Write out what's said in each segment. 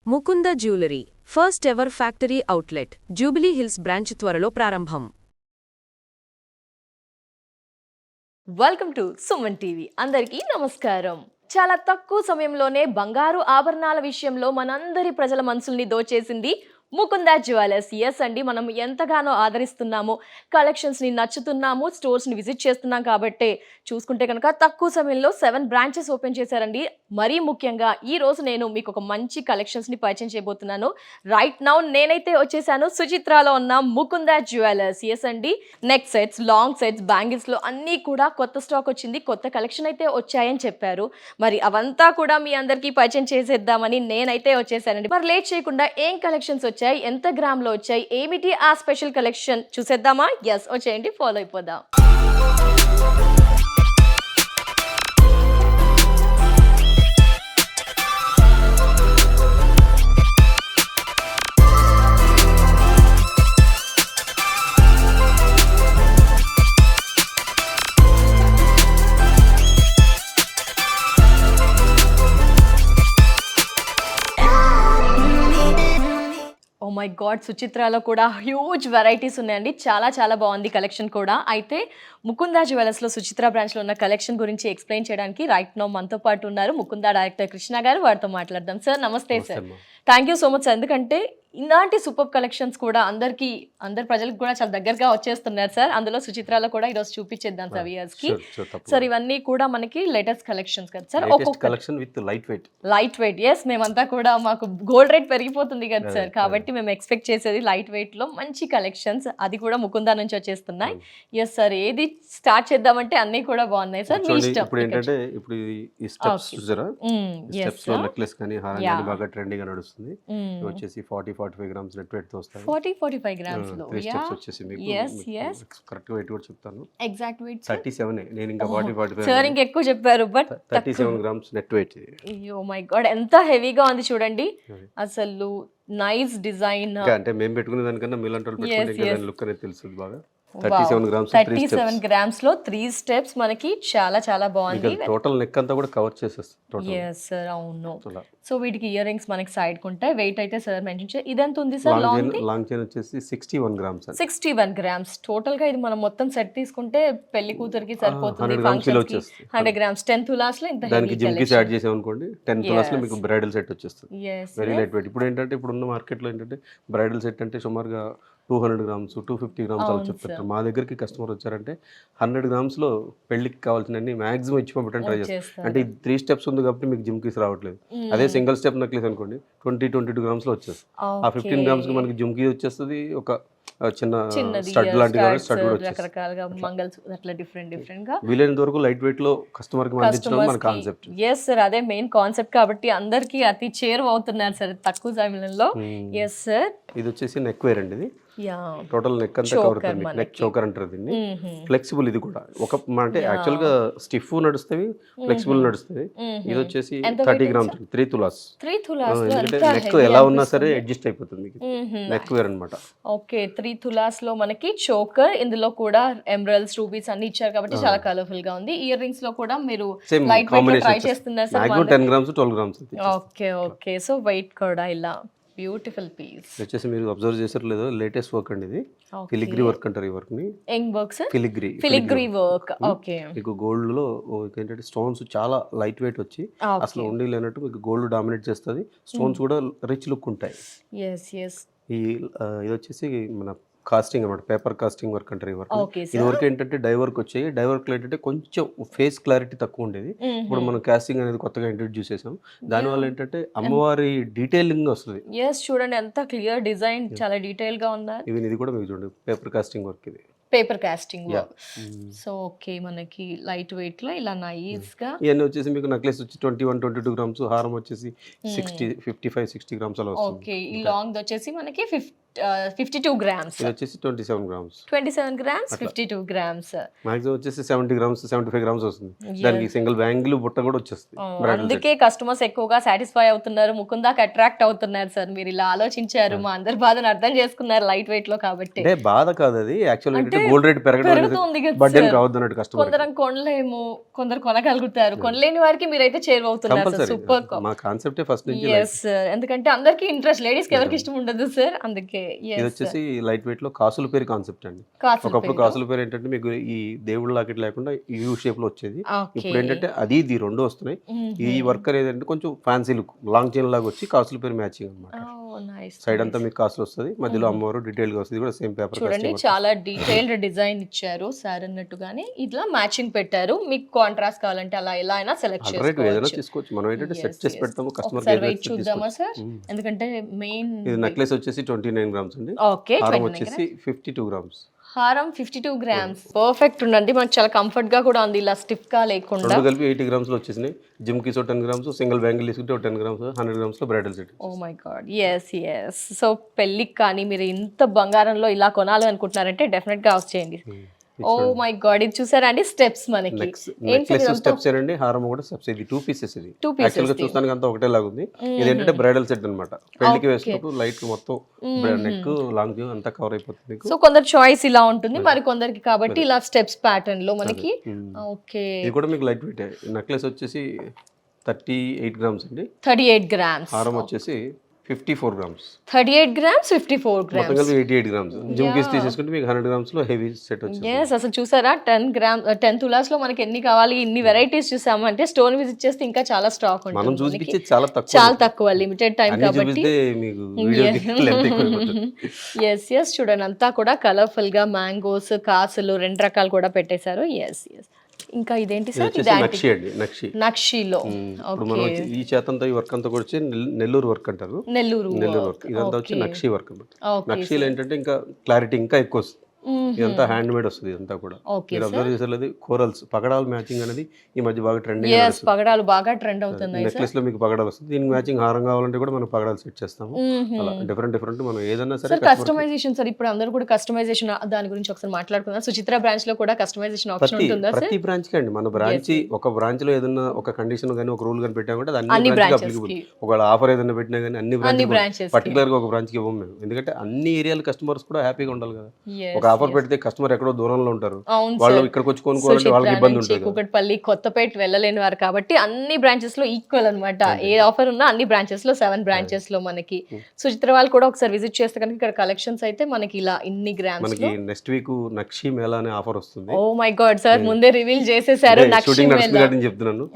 Mukunda jewellery first ever factory outlet jubilee hills branch త్వరలో ప్రారంభం. Welcome to Suman TV. అందరికీ నమస్కారం. చాలా తక్కువ సమయంలోనే బంగారు ఆభరణాల విషయంలో మనందరి ప్రజల మనసుల్ని దోచేసింది ముకుంద జ్యువెలర్స్. ఎస్ అండి, మనం ఎంతగానో ఆదరిస్తున్నాము, కలెక్షన్స్ని నచ్చుతున్నాము, స్టోర్స్ని విజిట్ చేస్తున్నాం కాబట్టి చూసుకుంటే కనుక తక్కువ సమయంలో 7 బ్రాంచెస్ ఓపెన్ చేశారండి. మరీ ముఖ్యంగా ఈ రోజు నేను మీకు ఒక మంచి కలెక్షన్స్ని పరిచయం చేయబోతున్నాను. రైట్ నౌ నేనైతే వచ్చేసాను సుచిత్రాలో ఉన్న ముకుంద జ్యువెలర్స్. ఎస్ అండి, నెక్ సెట్స్, లాంగ్ సెట్స్, బ్యాంగిల్స్లో అన్నీ కూడా కొత్త స్టాక్ వచ్చింది, కొత్త కలెక్షన్ అయితే వచ్చాయని చెప్పారు. మరి అవంతా కూడా మీ అందరికీ పరిచయం చేసేద్దామని నేనైతే వచ్చేసానండి. మరి లేట్ చేయకుండా ఏం కలెక్షన్స్ వచ్చాయి, ఎంత గ్రామ్ లో వచ్చాయి, ఏమిటి ఆ స్పెషల్ కలెక్షన్ చూసేద్దామా? ఎస్, వచ్చేయండి, ఫాలో అయిపోదాం. ఓ మై గాడ్, సుచిత్రాలో కూడా హ్యూజ్ వెరైటీస్ ఉన్నాయండి. చాలా చాలా బాగుంది కలెక్షన్ కూడా. అయితే ముకుంద జ్యువెలర్స్లో సుచిత్ర బ్రాంచ్లో ఉన్న కలెక్షన్ గురించి ఎక్స్ప్లెయిన్ చేయడానికి రైట్ నో మనతో పాటు ఉన్నారు ముకుంద డైరెక్టర్ కృష్ణ గారు. వారితో మాట్లాడదాం. సార్ నమస్తే. Sir thank you so much sir, ఎందుకంటే ఇలాంటి సూపర్ కలెక్షన్స్ కూడా అందరి ప్రజలకు కూడా చాలా దగ్గరగా వచ్చేస్తున్నారు సార్. అందులో సుచిత్రాలో కూడా ఈరోజు చూపించేద్దాం సార్ వ్యూయర్స్ కి. సార్ ఇవన్నీ కూడా మనకి లేటెస్ట్ కలెక్షన్స్ కదా సార్, ఒక్కొక్క collection with light weight. Yes, మేమంతా కూడా మాకు గోల్డ్ రేట్ పెరిగిపోతుంది కదా సార్, కాబట్టి మేము ఎక్స్పెక్ట్ చేసేది లైట్ వెయిట్ లో మంచి కలెక్షన్స్, అది కూడా ముకుందా నుంచి వచ్చేస్తున్నాయి. ఎస్ సార్, ఏది స్టార్ట్ చేద్దామంటే అన్ని కూడా బాగున్నాయి సార్. మీ ఇష్టం. ఇప్పుడు ఏంటంటే ఇప్పుడు ఈ స్టెప్స్ చూసారా, స్టెప్స్ లో నెక్లెస్ కానీ హారం కానీ బాగా ట్రెండింగ్ గా నడుస్తుంది. వచ్చేసి 40-45 గ్రామ్స్ నెట్ వెయిట్ తో వస్తాయి. 40-45 గ్రామ్స్ లో స్టెప్స్ వచ్చేసి మీకు కరెక్ట్ వెయిట్ కూడా చెప్తాను. Exact weight 37. నేను ఇంకా 40-45 సార్ ఇంకా ఎక్కువ చెప్పారు, but 37 grams net weight. Oh my god, ఎంత హెవీగా ఉంది చూడండి అసలు. Nice design. అంటే మేము పెట్టుకునే దానికన్నా మీలాంటి వాళ్ళు పెట్టుకుంటే లుక్ అనేది తెలుస్తుంది బాగా. 37 గ్రామ్స్ లో 3 స్టెప్స్ మనకి చాలా చాలా బాగుంది. టోటల్ నెక్ అంతా కూడా కవర్ చేసేస్తుంది. yes sir, అవును. సో వీటికి ఇయర్ రింగ్స్ మనకి సైడ్ కుంటాయి. వెయిట్ అయితే సార్ మెన్షన్ చేశారు. ఇదెంత ఉంది సార్? లాంగ్ చైన్ వచ్చేసి 61 గ్రామ్స్. 61 గ్రామ్స్ టోటల్ గా. ఇది మనం మొత్తం సెట్ తీసుకుంటే పెళ్లి కూతురికి సరిపోతుంది. 100 గ్రామ్స్ 10 తులాస్ లో ఇంత దానికి జిమ్కీస్ యాడ్ చేసాం అనుకోండి, 10 తులాస్ లో మీకు బ్రైడల్ సెట్ వచ్చేస్తుంది. Very light weight. ఇప్పుడు ఏంటంటే ఇప్పుడున్న మార్కెట్ లో ఏంటంటే బ్రైడల్ సెట్ అంటే సుమారుగా 200 గ్రామ్స్ 250 గ్రామ్స్ అలా చెప్తారు. మా దగ్గరికి కస్టమర్ వచ్చారంటే 100 గ్రామ్స్ లో పెళ్లికి కావాల్సినన్ని మాక్సిమం ఇచ్చి పంపడానికి ట్రై చేస్తాం. అంటే 3 స్టెప్స్ ఉంది కాబట్టి మీకు జిమ్కీస్ రావట్లేదు. అదే సింగిల్ స్టెప్ నెక్లెస్ అనుకోండి 20-22 గ్రామ్స్ లో వచ్చేస్తుంది. ఆ 15 గ్రామ్స్ కి మనకి జిమ్కీ వచ్చేస్తుంది, ఒక చిన్న స్టడ్ లాంటి స్టడ్ కూడా రకరకాలుగా మంగళసూత్ర అట్లా డిఫరెంట్ గా వీలైనంత వరకు లైట్ వెయిట్ లో కస్టమర్ కి అందించడం మన కాన్సెప్ట్. ఎస్ సార్, అదే మెయిన్ కాన్సెప్ట్ కాబట్టి అందరికి అతి చేరువవుతున్నారు సార్ తక్కువ సమయంలో. ఎస్ సార్, ఇది వచ్చేసి నెక్ వేర్ అండి. ఇది టోటల్ నెక్ అంతా కవర్ అవుతుంది. నెక్ చోకర్ అంటారు దీన్ని. ఫ్లెక్సిబుల్. ఇది కూడా ఒక అంటే యాక్చువల్ గా స్టిఫ్ నడుస్తాయి, ఫ్లెక్సిబుల్ నడుస్తాయి. ఇది వచ్చేసి 30 గ్రామ్స్ 3 తులాస్. నెక్ ఎలా ఉన్నా సరే అడ్జస్ట్ అయిపోతుంది. నెక్ వేర్ అన్నమాట. ఓకే, 3 తులాస్ లో మనకి చోకర్, ఇందులో కూడా ఎమరల్డ్స్, రూబీస్ అన్ని ఇచ్చారు కాబట్టి చాలా కలర్ఫుల్ గా ఉంది. ఇయర్ రింగ్స్ లో కూడా మీరు లైట్ వెయిట్ ట్రై చేస్తున్నారు sir. 10 grams 12 grams. Okay, so weight కూడా ఇలా బ్యూటిఫుల్ పీస్ వచ్చేసి మీరు అబ్జర్వ్ చేసారు లేదో, లేటెస్ట్ వర్క్ అండి ఇది. ఫిలిగ్రీ వర్క్ అంటారు ఈ వర్క్ ని. ఏం work sir? Filigree work. Okay, మీకు గోల్డ్ లో ఏంటంటే స్టోన్స్ చాలా లైట్ వెయిట్ వచ్చి అసలు ఉండి లేనట్టు మీకు గోల్డ్ డామినేట్ చేస్తుంది. స్టోన్స్ కూడా రిచ్ లుక్ ఉంటాయి. ఇది వచ్చేసి మన కాస్టింగ్ అన్నమాట, పేపర్ కాస్టింగ్ వర్క్ అంటారు ఈ వర్క్. ఇది వర్క్ ఏంటంటే డై వర్క్ వచ్చాయి. డై వర్క్ లో ఏంటంటే కొంచెం ఫేస్ క్లారిటీ తక్కువ ఉండేది. ఇప్పుడు మనం కాస్టింగ్ అనేది కొత్తగా ఇంట్రొడ్యూస్ చేసాం. దానివల్ల ఏంటంటే అమ్మవారి డీటెయిలింగ్ వస్తుంది. చూడండి ఎంత క్లియర్ డిజైన్, చాలా డీటెయిల్ గా ఉంది. ఇది కూడా మీకు చూడండి పేపర్ కాస్టింగ్ వర్క్. ఇది paper casting work. So okay, మనకి లైట్ వెయిట్ లో ఇలా నైస్ గా. ఇవన్నీ వచ్చేసి మీకు నెక్లెస్ వచ్చి 21-22 గ్రామ్స్, హారం వచ్చేసి 55-60 గ్రామ్స్ అలా వస్తుంది. ఓకే, ఈ లాంగ్ వచ్చేసి మనకి 52 grams. ఇది వచ్చేసి 27 గ్రామ్స్ 27 grams, 52 grams. మాక్సిమం వచ్చేసి 70 గ్రామ్స్ 75 గ్రామ్స్ వస్తుంది. దానికి సింగిల్ బ్యాంగిల్ బుట్ట కూడా వచ్చేస్తుంది. అందుకే కస్టమర్స్ ఎక్కువగా సాటిస్ఫై అవుతున్నారు, ముకుందాకి అట్రాక్ట్ అవుతున్నారు సార్. మీరు ఇలా ఆలోచించారు, మా అందరి బాధను అర్థం చేసుకున్నారు లైట్ వెయిట్ లో కాబట్టి. అంటే బాధ కాదు అది, యాక్చువల్ గోల్డ్ రేట్ పెరుగుతుంది కదా బర్డెన్ సార్. కావద్దు అన్నట్టు కస్టమర్. కొందరం కొనలేము, కొందరు కొనగలుగుతారు, కొనలేని వారికి మీరైతే చేరువవుతున్నారు సార్. సూపర్. మా కాన్సెప్ట్ ఫస్ట్ నుంచి ఎస్ సార్, ఎందుకంటే అందరికి ఇంట్రెస్ట్, లేడీస్ కి ఎవరికి ఇష్టం ఉండదు సార్, అందుకే. ఇది వచ్చేసి లైట్ వెయిట్ లో కాసుల పేరు కాన్సెప్ట్ అండి. ఒకప్పుడు కాసుల పేరు ఏంటంటే మీకు ఈ దేవుడు లాకెట్ లేకుండా యూ షేప్ లో వచ్చేది. ఇప్పుడు ఏంటంటే అది ఇది రెండు వస్తున్నాయి. ఈ వర్కర్ ఏదంటే కొంచెం ఫ్యాన్సీ లుక్, లాంగ్ చైన్ లాగా వచ్చి కాసుల పేరు మ్యాచింగ్ అనమాట. సైడ్ అంతా మీకు కాసులు వస్తుంది, మధ్యలో అమ్మవారు డీటెయిల్ గా వస్తుంది, కూడా సేమ్ పేపర్. చూడండి చాలా డీటెయిల్డ్ డిజైన్ ఇచ్చారు సార్ అన్నట్టుగానే. ఇట్లా మ్యాచింగ్ పెట్టారు. మీకు కాంట్రాస్ట్ కావాలంటే అలా ఎలా అయినా సెలెక్ట్ ఏదైనా తీసుకోవచ్చు. మనం ఏంటంటే సెట్ చేసి పెడతాము కస్టమర్. చూద్దామా సార్, ఎందుకంటే మెయిన్ ఇది నెక్లెస్ వచ్చేసి 29 గ్రామ్స్ అండి. ఓకే, హారం వచ్చేసి 52 గ్రామ్స్. హారం 52 grams. పర్ఫెక్ట్ ఉండండి, మనకు చాలా కంఫర్ట్ గా కూడా ఉంది, ఇలా స్టిఫ్ గా లేకుండా. రెండు కలిపి 80 గ్రామ్స్ లో వచ్చేసినాయి. జిమ్ కి 10 గ్రామ్స్, సింగిల్ బ్యాంగిల్ తీసుకుంటే 10 గ్రామ్స్, 100 గ్రామ్స్ లో bridal set. Oh my god, yes yes. So పెళ్ళికి కానీ మీరు ఇంత బంగారంలో ఇలా కొనాలి అనుకుంటున్నారంటే డెఫినెట్ గా వచ్చేయండి. ఓ మై గాడ్, ఇది చూసారా అండి స్టెప్స్ మనకి. నెక్లెస్ స్టెప్స్ అండి, హారం కూడా స్టెప్స్. ఇది 2 pieces. ఇది యాక్చువల్ గా చూస్తానికి అంతా ఒకటే లాగా ఉంది. ఇది ఏంటంటే బ్రైడల్ సెట్ అన్నమాట. పెళ్లికి వేసుకుంటూ లైట్ మొత్తం నెక్ లాంగ్ అంతా కవర్ అయిపోతుంది. సో కొందరు చాయిస్ ఇలా ఉంటుంది, మరి కొందరికి కాబట్టి ఇలా స్టెప్స్ ప్యాటర్న్ లో మనకి. ఓకే, ఇది కూడా మీకు లైట్ వెయిట్. నెక్లెస్ వచ్చేసి 38 గ్రామ్స్ అండి. 38 grams. హారం వచ్చేసి 54 గ్రామ్స్. 38 grams, 54 grams. మొత్తం కలిపి 88 గ్రామ్స్. జిమ్ కేస్ తీసేసుకుంటే మీకు 100 గ్రామ్స్ లో హెవీ సెట్ వచ్చింది. ఎస్, అసలు చూసారా 10 తులాస్ లో మనకి ఎన్ని కావాలి, ఇన్ని వెరైటీస్ చూసాము అంటే స్టోర్ విజిట్ చేస్తే ఇంకా చాలా స్టాక్ ఉంటుంది. మనం చూపించేది చాలా తక్కువ లిమిటెడ్ టైం కాబట్టి. మీకు వీడియో ఎస్ ఎస్, చూడండి అంతా కూడా కలర్ఫుల్ గా మ్యాంగోస్, కాసులు 2 రకాలు కూడా పెట్టేశారు. Yes yes. ఇంకా ఇదేంటి సార్? నక్షి అండి. నక్షిలో ఇప్పుడు మనం ఈ చేతంతా ఈ వర్క్ అంతా కూడా వచ్చి నెల్లూరు వర్క్ అంటారు. నెల్లూరు వర్క్ ఇదంతా వచ్చి నక్షి వర్క్ అన్నమాట. నక్షిలో ఏంటంటే ఇంకా క్లారిటీ ఇంకా ఎక్కువ వస్తుంది. ఇదంతా హ్యాండ్ మేడ్ వస్తుంది. ఇదంతా కూడా మీరు అబ్జర్వ్ చేసేది కోరల్స్, పగడాలు మ్యాచింగ్ అనేది ఈ మధ్య బాగా ట్రెండింగ్. పగడాలు బాగా ట్రెండ్ అవుతున్నాయి. నెక్లెస్ లో మీకు పగడాలు వస్తుంది. దీనికి మ్యాచింగ్ హారం కావాలంటే కూడా మనం పగడాలు సెట్ చేస్తాము. అలా డిఫరెంట్ మనం ఏదైనా సరే. కస్టమైజేషన్ సార్, ఇప్పుడు అందరూ కూడా కస్టమైజేషన్ దాని గురించి ఒకసారి మాట్లాడుకుందాం. సుచిత్ర బ్రాంచ్ లో కూడా కస్టమైజేషన్ ఆప్షన్ ఉంటుందా? ప్రతి బ్రాంచ్ కి అండి. మన బ్రాంచ్ ఒక బ్రాంచ్ లో ఏదైనా ఒక కండిషన్ గానీ ఒక రూల్ గానీ పెట్టామంటే అన్ని బ్రాంచ్ అప్లికబుల్. ఒకవేళ ఆఫర్ ఏదైనా పెట్టినా గానీ అన్ని బ్రాంచెస్, పర్టికులర్ గా ఒక బ్రాంచ్ కి ఇవ్వం మేము. ఎందుకంటే అన్ని ఏరియాల కస్టమర్స్ కూడా హ్యాపీగా ఉండాలి కదా. ఒక ఆఫర్ పెడితే కస్టమర్ ఎక్కడో దూరంలో ఉంటారు, వాళ్ళు ఇక్కడికి వచ్చి కొనుక్కోవాలంటే వాళ్ళకి ఇబ్బంది ఉంటుంది. కూకట్పల్లి, కొత్తపేట వెళ్ళలేని వారు కాబట్టి అన్ని బ్రాంచెస్ లో ఈక్వల్ అన్నమాట. ఏ ఆఫర్ ఉన్నా అన్ని బ్రాంచెస్ లో 7 branches లో మనకి. సుచిత్ర వాళ్ళు కూడా ఒకసారి విజిట్ చేస్తే కనుక ఇక్కడ కలెక్షన్స్ అయితే మనకి ఇలా ఇన్ని గ్రామ్స్. మనకి నెక్స్ట్ వీక్ నక్షి మేళా అనే ఆఫర్ వస్తుంది. ఓ మై గాడ్ సార్, ముందే రివీల్ చేసేసారు. నక్షి మేళా చెప్తున్నాను.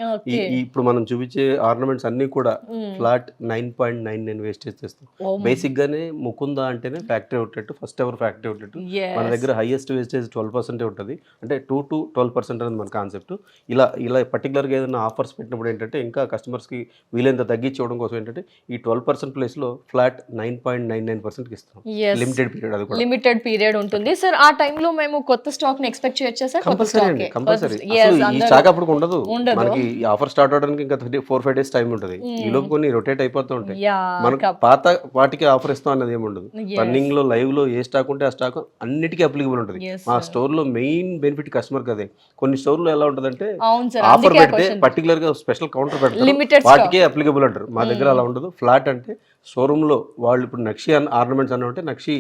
ఇప్పుడు మనం చూపించే ఆర్నమెంట్స్ అన్ని కూడా ఫ్లాట్ 9.99 వేస్టేజ్ చేస్తాం. బేసిక్ గానే ముకుంద అంటేనే factory outlet, first ever factory outlet. మన దగ్గర హైయెస్ట్ వేస్టేజ్ 12% ఉంటుంది. అంటే 2 to 12% అనేది మన కాన్సెప్ట్. ఇలా పర్టికులర్గా ఏదైనా ఆఫర్స్ పెట్టినప్పుడు ఏంటంటే ఇంకా కస్టమర్స్కి వీలైనంత తగ్గించడం కోసం ఏంటంటే ఈ 12% ప్లేస్లో ఫ్లాట్ 9.99% ఇస్తాం. లిమిటెడ్ పీరియడ్, అది కూడా లిమిటెడ్ పీరియడ్ ఉంటుంది సార్. ఆ టైంలో మేము కొత్త స్టాక్ ని ఎక్స్పెక్ట్ చేయొచ్చా సార్? కంపల్సరీ. ఈ స్టాక్ అప్పుడు ఉండదు. మనకి ఆఫర్ స్టార్ట్ అవడానికి ఇంకా 4-5 days టైం ఉంటుంది. ఈ లోపు కొన్ని రొటేట్ అయిపోతూ ఉంటాయి. మనకి పాత వాటికి ఆఫర్ ఇస్తాం అన్నది ఏమి ఉండదు. రన్నింగ్ లో లైవ్ లో ఏ స్టాక్ ఉంటే ఆ స్టాక్ అన్నిటికీ అప్లికబుల్ ఉంటుంది. మా స్టోర్ లో మెయిన్ బెనిఫిట్ కస్టమర్ కదే. కొన్ని స్టోర్ లో ఎలా ఉంటుందంటే ఆఫర్ పెడితే పర్టికులర్ గా స్పెషల్ కౌంటర్ పెడతారు, వాటికే అప్లికబుల్ అంటారు. మా దగ్గర అలా ఉండదు. ఫ్లాట్ అంటే షోరూమ్ లో వాళ్ళు ఇప్పుడు నక్షి ఆర్నమెంట్స్ అన్న అంటే నక్షి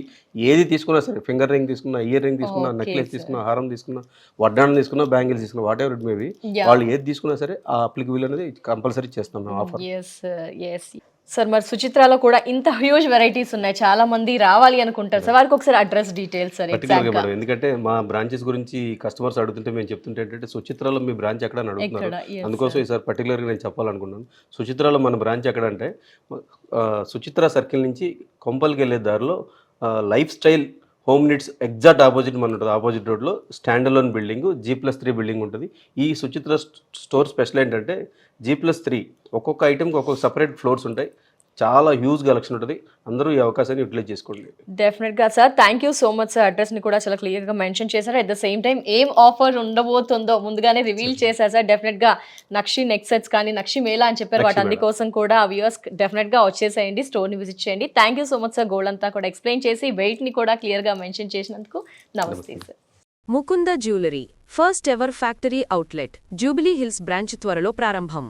ఏది తీసుకున్నా సరే, ఫింగర్ రింగ్ తీసుకున్నా, ఇయర్ రింగ్ తీసుకున్నా, నెక్లెస్ తీసుకున్నా, హారం తీసుకున్నా, వడ్డాణం తీసుకున్నా, బ్యాంగిల్స్ తీసుకున్నా, వాట్ ఎవర్ ఇట్ మేబీ, వాళ్ళు ఏది తీసుకున్నా సరే ఆ అప్లికబుల్ అనేది కంపల్సరీ చేస్తాం మేము ఆఫర్. సార్ మరి సుచిత్రలో కూడా ఇంత హ్యూజ్ వెరైటీస్ ఉన్నాయి, చాలా మంది రావాలి అనుకుంటారు సార్, వారికి ఒకసారి అడ్రస్ డీటెయిల్స్ సార్. ఎందుకంటే మా బ్రాంచెస్ గురించి కస్టమర్స్ అడుగుతుంటే మేము చెప్తుంటే ఏంటంటే సుచిత్రలో మీ బ్రాంచ్ ఎక్కడ అని అడుగుతున్నారు. అందుకోసం ఈసారి పర్టికులర్గా నేను చెప్పాలనుకున్నాను. సుచిత్రలో మన బ్రాంచ్ ఎక్కడ అంటే సుచిత్ర సర్కిల్ నుంచి కొంపల్కి వెళ్ళే దారిలో life style home needs exact opposite మన ఉంటుంది. ఆపోజిట్ రోడ్లో stand alone building G+3 building ఉంటుంది. ఈ సుచిత్ర స్టోర్ స్పెషల్ ఏంటంటే G+3 ఒక్కొక్క ఐటెంకి ఒక్కొక్క సపరేట్ ఫ్లోర్స్ ఉంటాయి. చాలా హ్యూజ్ కలెక్షన్ ఉంటుంది. అందరూ ఈ అవకాశాన్ని యూటిలైజ్ చేసుకోండి. డెఫినెట్గా sir, thank you so much sir. అడ్రస్ని కూడా చాలా క్లియర్గా మెన్షన్ చేశారు. అట్ ద సేమ్ టైం ఏం ఆఫర్ ఉండబోతుందో ముందుగానే రివీల్ చేశారు సార్. డెఫినెట్గా నక్షి నెక్ సెట్స్ కానీ నక్షి మేళా అని చెప్పారు, వాటి అన్ని కోసం కూడా వ్యూవర్స్ డెఫినెట్గా వచ్చేసేయండి, స్టోర్ని విజిట్ చేయండి. Thank you so much sir, gold అంతా కూడా ఎక్స్ప్లెయిన్ చేసి వెయిట్ని కూడా క్లియర్గా మెన్షన్ చేసినందుకు. నమస్తే sir. Mukunda jewellery first ever factory outlet jubilee hills branch త్వరలో ప్రారంభం.